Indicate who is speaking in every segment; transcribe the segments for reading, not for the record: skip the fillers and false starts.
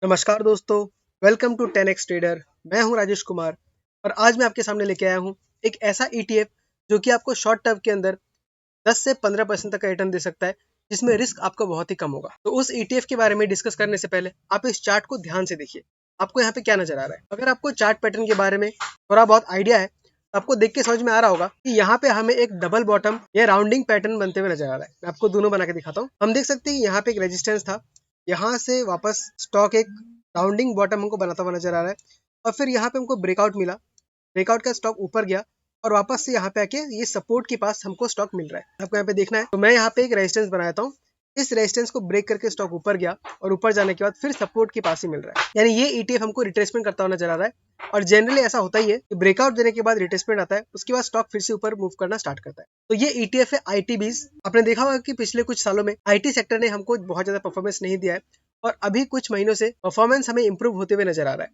Speaker 1: नमस्कार दोस्तों, welcome to 10x trader. मैं हूं राजेश कुमार और आज मैं आपके सामने लेके आया हूं एक ऐसा ETF जो कि आपको शॉर्ट टर्म के अंदर 10 से 15% तक का रिटर्न दे सकता है, जिसमें रिस्क आपका बहुत ही कम होगा। तो उस ETF के बारे में डिस्कस करने से पहले आप इस चार्ट को ध्यान से देखिए। आपको यहाँ पे क्या नजर आ रहा है? अगर आपको चार्ट पैटर्न के बारे में थोड़ा बहुत आइडिया है तो आपको देख के समझ में आ रहा होगा कि यहाँ पे हमें एक डबल बॉटम या राउंडिंग पैटर्न बनते हुए नजर आ रहा है। मैं आपको दोनों बना के दिखाता हूँ। हम देख सकते हैं यहाँ पे एक रेजिस्टेंस था, यहाँ से वापस स्टॉक एक राउंडिंग बॉटम हमको बनाता हुआ नजर आ रहा है और फिर यहाँ पे हमको ब्रेकआउट मिला। ब्रेकआउट का स्टॉक ऊपर गया और वापस से यहाँ पे आके ये सपोर्ट के पास हमको स्टॉक मिल रहा है। आपको यहाँ पे देखना है, तो मैं यहाँ पे एक रेजिस्टेंस बनाता हूँ। इस रेजिस्टेंस को ब्रेक करके स्टॉक ऊपर गया और ऊपर जाने के बाद फिर सपोर्ट के पास ही मिल रहा है, यानी ये ETF हमको रिट्रेसमेंट करता हुआ नजर आ रहा है। और जनरली ऐसा होता ही है कि ब्रेकआउट देने के बाद रिट्रेसमेंट आता है, उसके बाद स्टॉक फिर से ऊपर मूव करना स्टार्ट करता है। तो ये ETF है ITBs। आपने देखा होगा कि पिछले कुछ सालों में IT सेक्टर ने हमको बहुत ज्यादा परफॉर्मेंस नहीं दिया है और अभी कुछ महीनों से परफॉर्मेंस हमें इंप्रूव होते हुए नजर आ रहा है।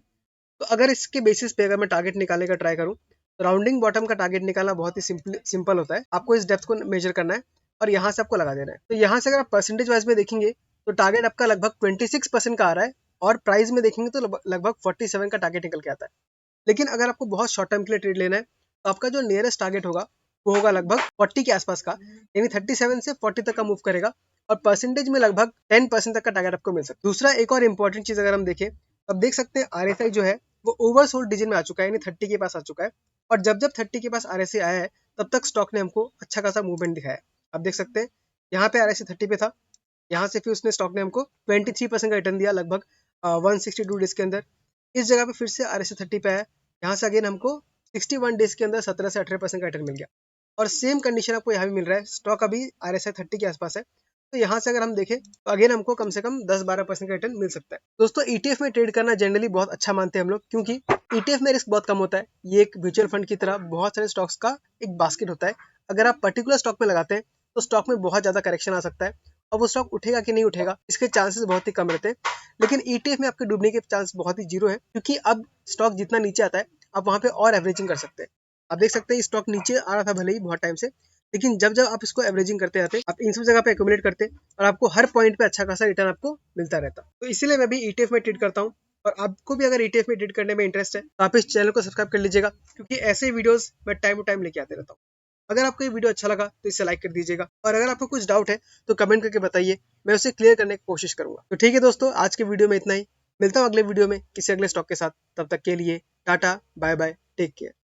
Speaker 1: तो अगर इसके बेसिस पे अगर मैं टारगेट निकालने का ट्राई करूं तो राउंडिंग बॉटम का टारगेट निकालना बहुत ही सिंपल होता है। आपको इस डेप्थ को मेजर करना है और यहाँ से आपको लगा देना है। तो यहाँ से अगर आप परसेंटेज वाइज में देखेंगे तो टारगेट आपका लगभग 26% का आ रहा है और प्राइस में देखेंगे तो लगभग 47 का टारगेट निकल के आता है। लेकिन अगर आपको बहुत शॉर्ट टर्म के लिए ट्रेड लेना है तो आपका जो नियरेस्ट टारगेट होगा वो होगा लगभग 40 के आसपास का, यानी 37 से 40 तक का मूव करेगा और परसेंटेज में लगभग 10% तक का टारगेट आपको मिल सकता है। दूसरा एक और इंपॉर्टेंट चीज अगर हम देखें, अब देख सकते हैं RSI जो है वो ओवरसोल्ड रीजन में आ चुका है, यानी 30 के पास आ चुका है। और जब जब 30 के पास RSI आया है तब तक स्टॉक ने हमको अच्छा खासा मूवमेंट दिखाया है। आप देख सकते हैं यहाँ पे RSI 30 पे था, यहाँ से फिर उसने स्टॉक ने हमको 23% का रिटर्न दिया लगभग 162 डेज के अंदर। इस जगह पे फिर से RSI 30 पे आया, यहाँ से अगेन हमको 61 डेज के अंदर 17 से 18% का रिटर्न मिल गया। और सेम कंडीशन आपको यहाँ भी मिल रहा है, स्टॉक अभी RSI 30 के आसपास है। तो यहाँ से अगर हम देखें तो अगेन हमको कम से कम 10-12% का रिटर्न मिल सकता है। दोस्तों ETF में ट्रेड करना जनरली बहुत अच्छा मानते हैं हम लोग, क्योंकि ETF में रिस्क बहुत कम होता है। ये एक म्यूचुअल फंड की तरह बहुत सारे स्टॉक्स का एक बास्केट होता है। अगर आप पर्टिकुलर स्टॉक में लगाते हैं तो स्टॉक में बहुत ज्यादा करेक्शन आ सकता है और वो स्टॉक उठेगा कि नहीं उठेगा इसके चांसेस बहुत ही कम रहते हैं। लेकिन ETF में आपके डूबने के चांस बहुत ही जीरो है, क्योंकि अब स्टॉक जितना नीचे आता है आप वहां पे और एवरेजिंग कर सकते हैं। आप देख सकते हैं स्टॉक नीचे आ रहा था भले ही बहुत टाइम से, लेकिन जब जब आप इसको एवरेजिंग करते जाते आप इन सब जगह पे एक्यूमुलेट करते और आपको हर पॉइंट पे अच्छा खासा रिटर्न आपको मिलता रहता। तो इसीलिए मैं भी ETF में ट्रेड करता हूँ और आपको भी अगर ETF में ट्रेड करने में इंटरेस्ट है तो आप इस चैनल को सब्सक्राइब कर लीजिएगा, क्योंकि ऐसे वीडियोस मैं टाइम टू टाइम लेके आते रहता हूँ। अगर आपको ये वीडियो अच्छा लगा तो इसे लाइक कर दीजिएगा और अगर आपको कुछ डाउट है तो कमेंट करके बताइए, मैं उसे क्लियर करने की कोशिश करूंगा। तो ठीक है दोस्तों, आज के वीडियो में इतना ही। मिलता हूँ अगले वीडियो में किसी अगले स्टॉक के साथ। तब तक के लिए tata bye bye, take care.